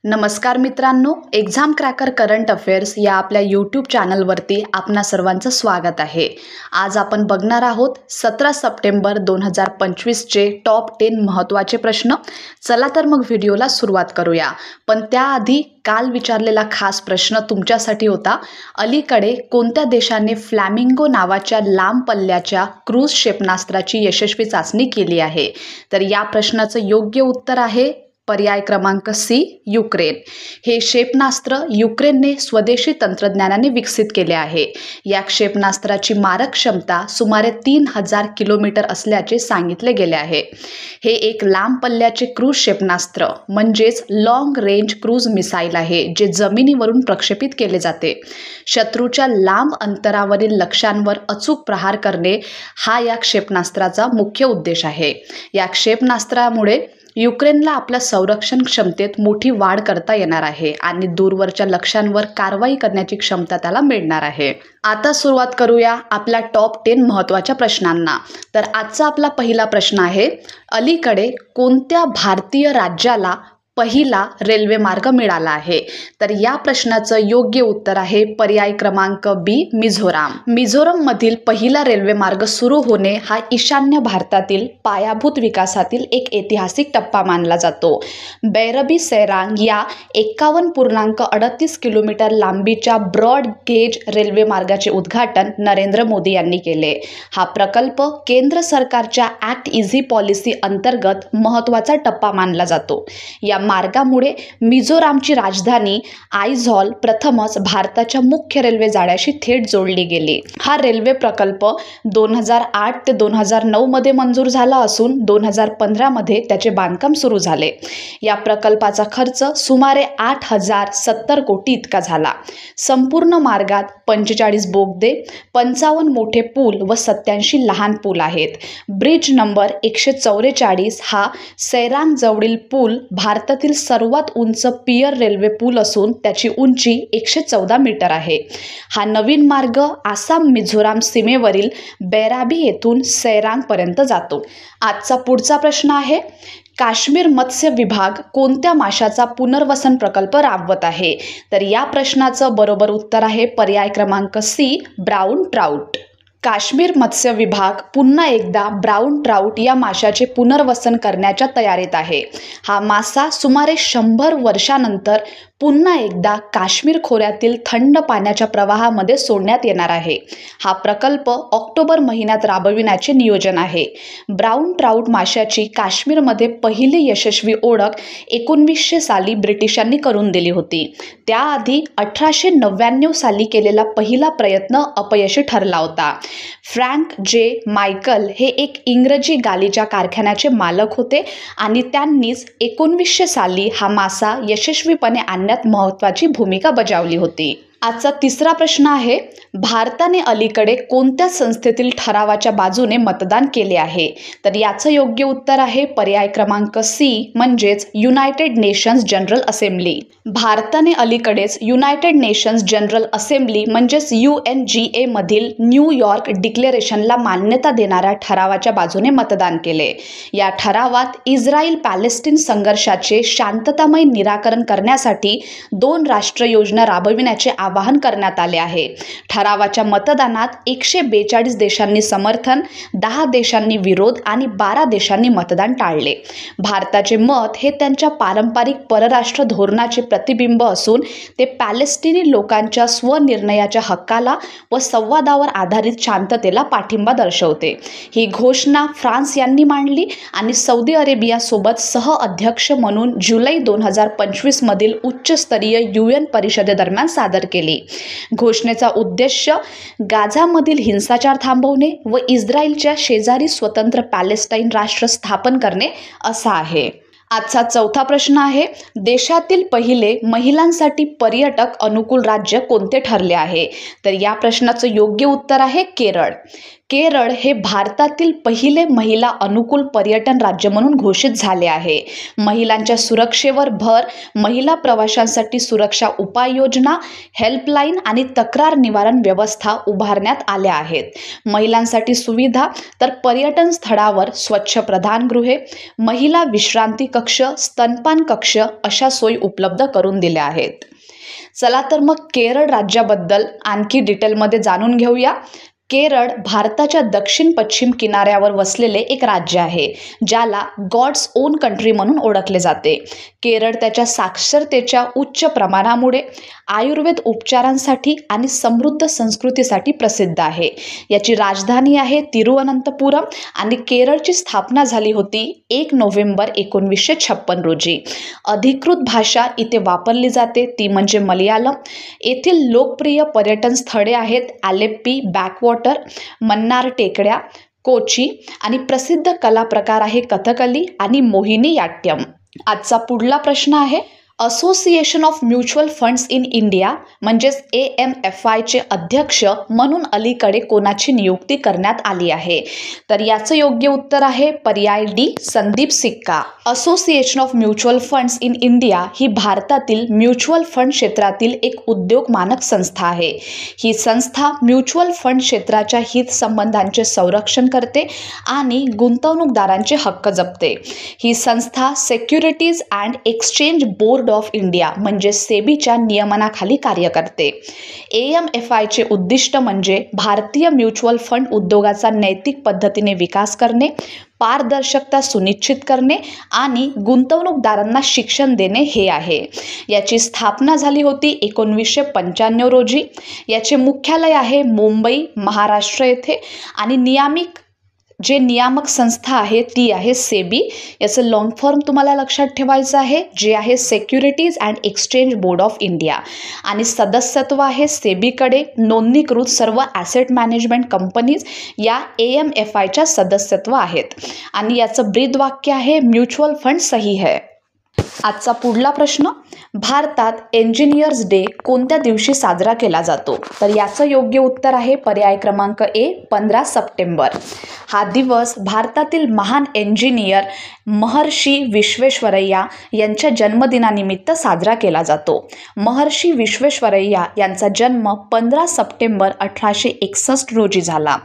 नमस्कार मित्रांनो, exam cracker current affairs या आपल्या यूट्यूब चॅनलवरती आपणा सर्वांचं स्वागत आहे। आज आपण बघणार आहोत 17 सप्टेंबर 2025चे टॉप 10 महत्त्वाचे प्रश्न। चला तर मग व्हिडिओला सुरुवात करूया। पण त्याआधी काल विचारलेला खास प्रश्न तुमच्यासाठी होता, अलीकडे कोणत्या देशाने फ्लॅमिंगो नावाच्या लांब पल्ल्याच्या क्रूज क्षेपणास्त्राची यशस्वी चाचणी केली आहे? तर या प्रश्नाचं योग्य उत्तर आहे पर्याय क्रमांक सी, युक्रेन। हे क्षेपणास्त्र युक्रेनने स्वदेशी तंत्रज्ञानाने विकसित केले आहे। या क्षेपणास्त्राची मारक क्षमता सुमारे 3000 किलोमीटर असल्याचे सांगितले गेले आहे। हे एक लांब पल्ल्याचे क्रूज क्षेपणास्त्र म्हणजेच लॉंग रेंज क्रूज मिसाईल आहे, जे जमिनीवरून प्रक्षेपित केले जाते। शत्रूच्या लांब अंतरावरील लक्ष्यांवर अचूक प्रहार करणे हा या क्षेपणास्त्राचा मुख्य उद्देश आहे। या क्षेपणास्त्रामुळे युक्रेनला आपल्या संरक्षण क्षमतेत मोठी वाढ करता येणार आहे आणि दूरवरच्या लक्ष्यांवर कारवाई करण्याची क्षमता त्याला मिळणार आहे। आता सुरुवात करूया आपल्या टॉप 10 महत्त्वाच्या प्रश्नांना। तर आजचा आपला पहिला प्रश्न आहे, अलीकडे कोणत्या भारतीय राज्याला पहिला रेल्वे मार्ग मिळाला आहे? तर या प्रश्नाचं योग्य उत्तर आहे पर्याय क्रमांक बी, मिझोराम। मिझोरममधील पहिला रेल्वे मार्ग सुरू होणे हा ईशान्य भारतातील पायाभूत विकासातील एक ऐतिहासिक टप्पा मानला जातो। बैरबी सैरांग या 51.38 किलोमीटर लांबीच्या ब्रॉड गेज रेल्वे मार्गाचे उद्घाटन नरेंद्र मोदी यांनी केले। हा प्रकल्प केंद्र सरकारच्या ॲक्ट इझी पॉलिसी अंतर्गत महत्त्वाचा टप्पा मानला जातो। या मार्गामुळे मिझोरामची राजधानी आयझॉल प्रथमच भारताच्या मुख्य रेल्वे जाळ्याशी थेट जोडली गेली। हा रेल्वे प्रकल्प 2008 ते 2009 मध्ये मंजूर झाला असून 2015 मध्ये त्याचे बांधकाम सुरू झाले। या प्रकल्पाचा खर्च सुमारे 8070 कोटी इतका झाला। संपूर्ण मार्गात 45 बोगदे, 55 मोठे पूल व 87 लहान पूल आहेत। ब्रिज नंबर 144 हा सैरांग जवळील पूल भारतातील सर्वात उंच पियर रेल्वे पूल असून त्याची उंची 114 मीटर आहे। हा नवीन मार्ग आसाम मिझोराम सीमेवरील बैराबी येथून सैरांग पर्यंत जातो। आजचा पुढचा प्रश्न आहे, काश्मीर मत्स्य विभाग कोणत्या माशाचा पुनर्वसन प्रकल्प राबवत आहे? तर या प्रश्नाचं बरोबर उत्तर आहे पर्याय क्रमांक सी, ब्राउन ट्राउट। काश्मीर मत्स्य विभाग पुन्हा एकदा ब्राउन ट्राउट या माशाचे पुनर्वसन करण्याच्या तयारीत आहे। हा मासा सुमारे 100 वर्षांनंतर पुन्हा एकदा काश्मीर खोऱ्यातील थंड पाण्याच्या प्रवाहामध्ये सोडण्यात येणार आहे। हा प्रकल्प ऑक्टोबर महिन्यात राबविण्याचे नियोजन आहे। ब्राउन ट्राउट माशाची काश्मीरमध्ये पहिली यशस्वी ओळख 1900 साली ब्रिटिशांनी करून दिली होती। त्याआधी 1899 साली केलेला पहिला प्रयत्न अपयशी ठरला होता। फ्रँक जे मायकल हे एक इंग्रजी गालिचा कारखान्याचे मालक होते आणि त्यांनीच 1900 साली हा मासा यशस्वीपणे आणण्यात महत्त्वाची भूमिका बजावली होती। आजचा तिसरा प्रश्न आहे, भारताने अलीकडे कोणत्या संस्थेतील ठरावाच्या बाजूने मतदान केले आहे? तर याचं योग्य उत्तर आहे पर्याय क्रमांक सी, म्हणजेच युनायटेड नेशन्स जनरल असेंब्ली। भारताने अलीकडेच युनायटेड नेशन्स जनरल असेंब्ली म्हणजेच UNGA मधील न्यूयॉर्क डिक्लेरेशनला मान्यता देणाऱ्या ठरावाच्या बाजूने मतदान केले। या ठरावात इस्रायल पॅलेस्टीन संघर्षाचे शांततामय निराकरण करण्यासाठी 2 राष्ट्र योजना राबविण्याचे आवाहन करण्यात आले आहे। ठरावाच्या मतदानात 142 देशांनी समर्थन, 10 देशांनी विरोध आणि 12 देशांनी मतदान टाळले। भारताचे मत हे त्यांच्या पारंपरिक परराष्ट्र धोरणाचे प्रतिबिंब असून ते पॅलेस्टिनी लोकांच्या स्वनिर्णयाच्या हक्काला व संवादावर आधारित शांततेला पाठिंबा दर्शवते। ही घोषणा फ्रान्स यांनी मांडली आणि सौदी अरेबियासोबत सहअध्यक्ष म्हणून जुलै 2025 मधील उच्चस्तरीय UN परिषदेदरम्यान सादर केली। घोषणेचा उद्देश गाझामधील हिंसाचार थांबवणे व इस्रायलच्या शेजारी स्वतंत्र पॅलेस्टाईन राष्ट्र स्थापन करणे असा आहे। आजचा चौथा प्रश्न आहे, देशातील पहिले महिलांसाठी पर्यटक अनुकूल राज्य कोणते ठरले आहे? तर या प्रश्नाचं योग्य उत्तर आहे केरळ। केरळ हे भारतातील पहिले महिला अनुकूल पर्यटन राज्य म्हणून घोषित झाले आहे. महिलांच्या सुरक्षेवर भर, महिला प्रवाशांसाठी सुरक्षा उपाययोजना, हेल्पलाईन आणि तक्रार निवारण व्यवस्था उभारण्यात आल्या आहेत. महिलांसाठी सुविधा तर पर्यटन स्थळावर स्वच्छ प्रधानगृहे, महिला विश्रांती कक्ष, स्तनपान कक्ष अशा सोयी उपलब्ध करून दिल्या आहेत. चला तर मग केरळ राज्याबद्दल आणखी डिटेलमध्ये जाणून घेऊया. केरळ भारताच्या दक्षिण पश्चिम किनाऱ्यावर वसलेले एक राज्य आहे, ज्याला गॉड्स ओन कंट्री म्हणून ओळखले जाते. केरळ त्याच्या साक्षरतेच्या उच्च प्रमाणामुळे, आयुर्वेद उपचारांसाठी आणि समृद्ध संस्कृतीसाठी प्रसिद्ध आहे. याची राजधानी आहे तिरुवनंतपुरम आणि केरळची स्थापना झाली होती 1 नोव्हेंबर 1956 रोजी. अधिकृत भाषा इथे वापरली जाते ती म्हणजे मल्याळम. येथील लोकप्रिय पर्यटन स्थळे आहेत आलेप्पी बॅकवॉटर, मन्नार टेकड्या, कोची आणि प्रसिद्ध कला प्रकार आहे कथकली आणि मोहिनीअट्टम. आजचा पुढला प्रश्न आहे, association of mutual funds in India म्हणजेच AMFIचे अध्यक्ष म्हणून अलीकडे कोणाची नियुक्ती करण्यात आली आहे? तर याचं योग्य उत्तर आहे पर्याय D, Sandeep Sikka. Association of mutual funds in India ही भारतातील म्युच्युअल फंड क्षेत्रातील एक उद्योग मानक संस्था आहे. ही संस्था म्युच्युअल फंड क्षेत्राच्या हितसंबंधांचे संरक्षण करते आणि गुंतवणूकदारांचे हक्क जपते. ही संस्था securities and exchange board of India म्हणजे सेबीच्या नियमनाखाली कार्य करते. AMFIचे उद्दिष्ट म्हणजे भारतीय म्युच्युअल फंड उद्योगाचा नैतिक पद्धतीने विकास करणे, पारदर्शकता सुनिश्चित करणे आणि गुंतवणूकदारांना शिक्षण देणे हे आहे. याची स्थापना झाली होती 1995 रोजी. याचे मुख्यालय आहे मुंबई, महाराष्ट्र येथे आणि नियामक संस्था आहे ती आहे सेबी. याचं लॉंग फॉर्म तुम्हाला लक्षात ठेवायचं आहे जे आहे securities and exchange board of India. आणि सदस्यत्व आहे सेबीकडे नोंदणीकृत सर्व ॲसेट मॅनेजमेंट कंपनीज या AMFIच्या सदस्यत्व आहेत. आणि याचं ब्रीद वाक्य आहे म्युच्युअल फंड सही है. आजचा पुढला प्रश्न, भारतात इंजिनियर्स डे कोणत्या दिवशी साजरा केला जातो? तर याचं योग्य उत्तर आहे पर्याय क्रमांक A, 15 सप्टेंबर. हा दिवस भारतातील महान इंजिनियर महर्षी विश्वेश्वरय्या यांच्या जन्मदिनानिमित्त साजरा केला जातो. महर्षी विश्वेश्वरय्या यांचा जन्म 15 सप्टेंबर 1861 रोजी झाला.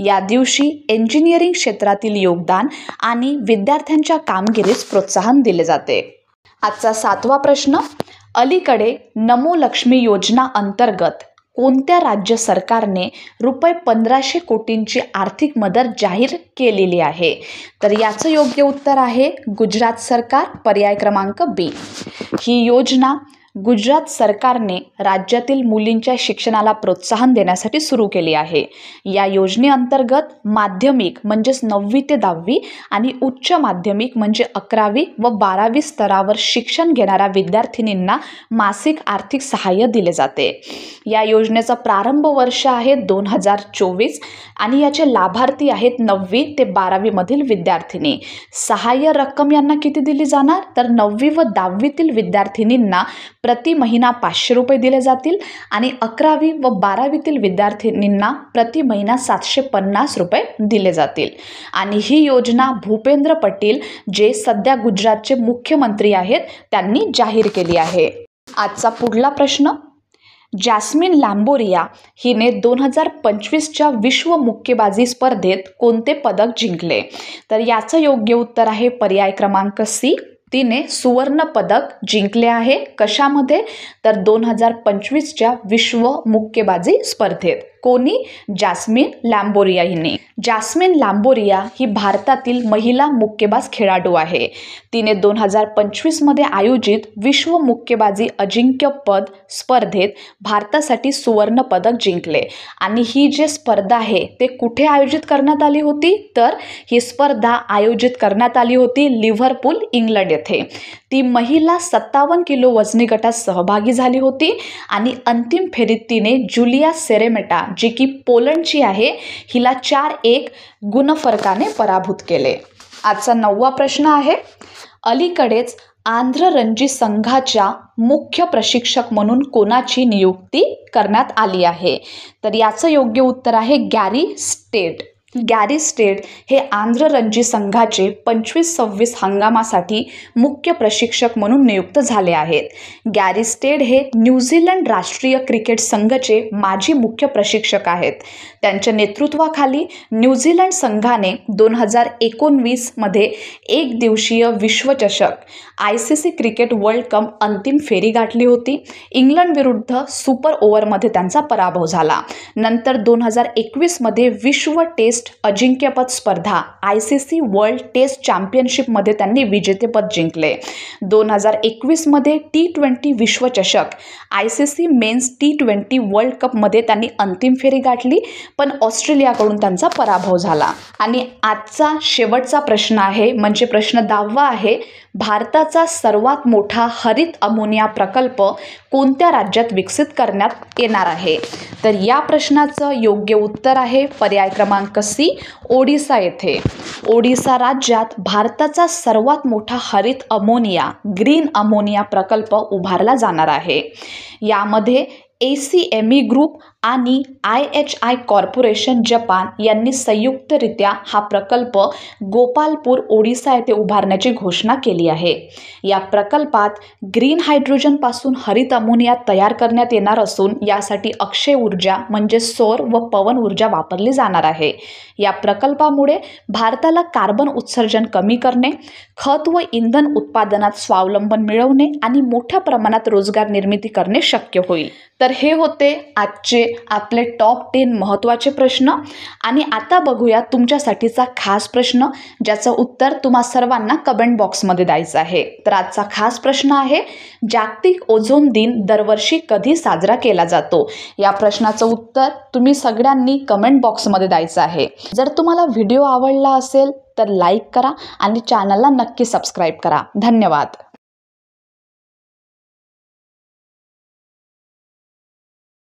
या दिवशी इंजिनिअरिंग क्षेत्रातील योगदान आणि विद्यार्थ्यांच्या कामगिरीस प्रोत्साहन दिले जाते. आजचा 7वा प्रश्न, अलीकडे नमो लक्ष्मी योजना अंतर्गत कोणत्या राज्य सरकारने ₹1500 कोटींची आर्थिक मदत जाहीर केलेली आहे? तर याचं योग्य उत्तर आहे गुजरात सरकार, पर्याय क्रमांक B. ही योजना गुजरात सरकारने राज्यातील मुलींच्या शिक्षणाला प्रोत्साहन देण्यासाठी सुरू केली आहे. या योजनेअंतर्गत माध्यमिक म्हणजेच 9वी ते 10वी आणि उच्च माध्यमिक म्हणजे 11वी व 12वी स्तरावर शिक्षण घेणाऱ्या विद्यार्थिनींना मासिक आर्थिक सहाय्य दिले जाते. या योजनेचा प्रारंभ वर्ष आहे 2024 आणि याचे लाभार्थी आहेत 9वी ते 12वी मधील विद्यार्थिनी. सहाय्य रक्कम यांना किती दिली जाणार? तर 9वी व 10वीतील विद्यार्थिनींना प्रति महिना ₹500 दिले जातील आणि 11वी व 12वीतील विद्यार्थिनींना प्रति महिना ₹750 दिले जातील. आणि ही योजना भूपेंद्र पटेल जे सध्या गुजरातचे मुख्यमंत्री आहेत त्यांनी जाहीर केली आहे. आजचा पुढला प्रश्न, जॅस्मिन लॅम्बोरिया हिने 2025च्या विश्व मुक्केबाजी स्पर्धेत कोणते पदक जिंकले? तर याचं योग्य उत्तर आहे पर्याय क्रमांक C. तिने सुवर्ण पदक जिंकले आहे. कशामध्ये? तर 2025च्या विश्व मुक्केबाजी स्पर्धेत. कोणी? जॅस्मिन लॅम्बोरिया हिने. जॅस्मिन लॅम्बोरिया ही भारतातील महिला मुक्केबाज खेळाडू आहे. तिने 2025मध्ये आयोजित विश्व मुक्केबाजी अजिंक्यपद स्पर्धेत भारतासाठी सुवर्ण पदक जिंकले. आणि ही जी स्पर्धा आहे ते कुठे आयोजित करण्यात आली होती? तर ही स्पर्धा आयोजित करण्यात आली होती लिव्हरपूल, इंग्लंड येथे. ती महिला 57 किलो वजनी गटात सहभागी झाली होती आणि अंतिम फेरीत तिने जुलिया सेरेमेटा जी की पोलंडची आहे हिला 4-1 गुणफरकाने पराभूत केले. आजचा 9वा प्रश्न आहे, अलीकडेच आंध्र रणजी संघाच्या मुख्य प्रशिक्षक म्हणून कोणाची नियुक्ती करण्यात आली आहे? तर याचं योग्य उत्तर आहे गॅरी स्टेट. गॅरी स्टेड हे आंध्र रणजी संघाचे 25-26 हंगामासाठी मुख्य प्रशिक्षक म्हणून नियुक्त झाले आहेत. गॅरी स्टेड हे न्यूझीलंड राष्ट्रीय क्रिकेट संघाचे माजी मुख्य प्रशिक्षक आहेत. त्यांच्या नेतृत्वाखाली न्यूझीलंड संघाने 2019 मध्ये एक दिवसीय विश्वचषक ICC क्रिकेट वर्ल्ड कप अंतिम फेरी गाठली होती. इंग्लंड विरुद्ध सुपर ओव्हरमध्ये त्यांचा पराभव झाला. नंतर 2021 मध्ये विश्व टेस्ट अजिंक्यपद स्पर्धा ICC वर्ल्ड टेस्ट चॅम्पियनशिपमध्ये त्यांनी विजेतेपद जिंकले. 2021 मध्ये T20 विश्वचषक ICC मेन्स T20 वर्ल्ड कपमध्ये त्यांनी अंतिम फेरी गाठली, पण ऑस्ट्रेलियाकडून त्यांचा पराभव झाला. आणि आजचा शेवटचा प्रश्न आहे, म्हणजे प्रश्न 10वा आहे, भारताचा सर्वात मोठा हरित अमोनिया प्रकल्प कोणत्या राज्यात विकसित करण्यात येणार आहे? तर या प्रश्नाचं योग्य उत्तर आहे पर्याय क्रमांक C, ओडिसा येथे. ओडिसा राज्यात भारताचा सर्वात मोठा हरित अमोनिया ग्रीन अमोनिया प्रकल्प उभारला जाणार आहे. यामध्ये ACME ग्रुप आणि IHI कॉर्पोरेशन जपान यांनी संयुक्तरित्या हा प्रकल्प गोपालपूर ओडिसा येथे उभारण्याची घोषणा केली आहे. या प्रकल्पात ग्रीन हायड्रोजनपासून हरित अमोनिया तयार करण्यात येणार असून यासाठी अक्षय ऊर्जा म्हणजे सौर व पवन ऊर्जा वापरली जाणार आहे. या प्रकल्पामुळे भारताला कार्बन उत्सर्जन कमी करणे, खत व इंधन उत्पादनात स्वावलंबन मिळवणे आणि मोठ्या प्रमाणात रोजगार निर्मिती करणे शक्य होईल. तर हे होते आजचे आपले टॉप 10 महत्त्वाचे प्रश्न. आणि आता बघूया तुमच्यासाठीचा खास प्रश्न, ज्याचं उत्तर तुम्हा सर्वांना कमेंट बॉक्समध्ये द्यायचं आहे. तर आजचा खास प्रश्न आहे, जागतिक ओझोन दिन दरवर्षी कधी साजरा केला जातो? या प्रश्नाचं उत्तर तुम्ही सगळ्यांनी कमेंट बॉक्समध्ये द्यायचं आहे. जर तुम्हाला व्हिडिओ आवडला असेल तर लाईक करा आणि चॅनलला नक्की सबस्क्राईब करा. धन्यवाद.